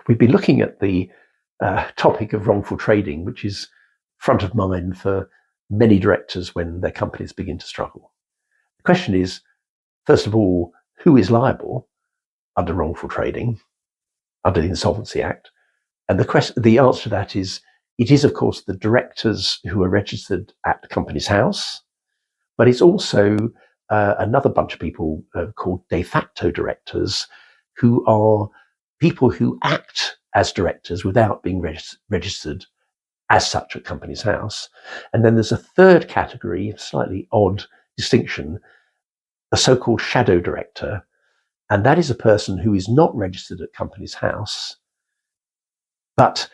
we've been looking at the topic of wrongful trading, which is front of mind for many directors when their companies begin to struggle. The question is, first of all, who is liable under wrongful trading, under the Insolvency Act? And the answer to that is, it is, of course, the directors who are registered at the Companies House, but it's also another bunch of people called de facto directors, who are people who act as directors without being registered as such at Companies House. And then there's a third category, a slightly odd distinction, a so-called shadow director. And that is a person who is not registered at Companies House, but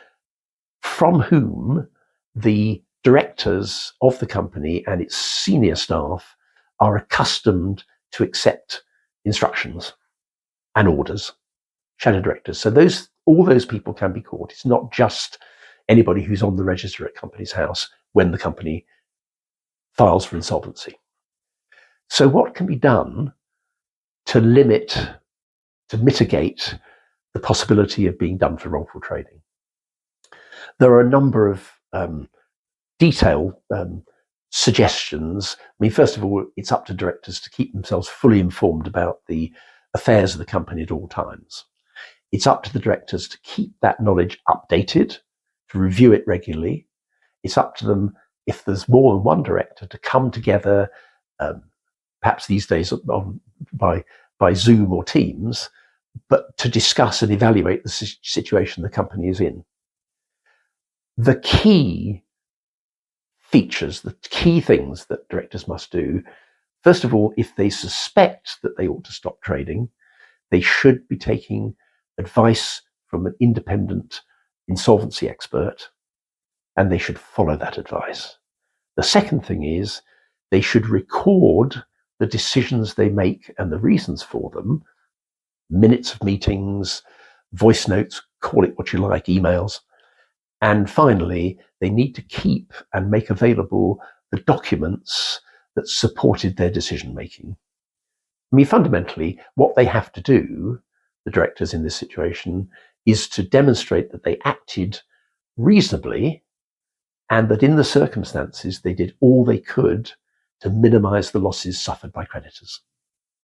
from whom the directors of the company and its senior staff are accustomed to accept instructions and orders. Shadow directors. So all those people can be caught. It's not just anybody who's on the register at Companies House when the company files for insolvency. So what can be done to mitigate the possibility of being done for wrongful trading? There are a number of detailed suggestions. I mean, first of all, it's up to directors to keep themselves fully informed about the affairs of the company at all times. It's up to the directors to keep that knowledge updated, to review it regularly. It's up to them, if there's more than one director, to come together, perhaps these days by Zoom or Teams, but to discuss and evaluate the situation the company is in. The key features, the key things that directors must do, first of all, if they suspect that they ought to stop trading, they should be taking advice from an independent insolvency expert, and they should follow that advice. The second thing is they should record the decisions they make and the reasons for them, minutes of meetings, voice notes, call it what you like, emails. And finally, they need to keep and make available the documents that supported their decision making. I mean, fundamentally, what they have to do, the directors in this situation, is to demonstrate that they acted reasonably and that in the circumstances they did all they could to minimize the losses suffered by creditors.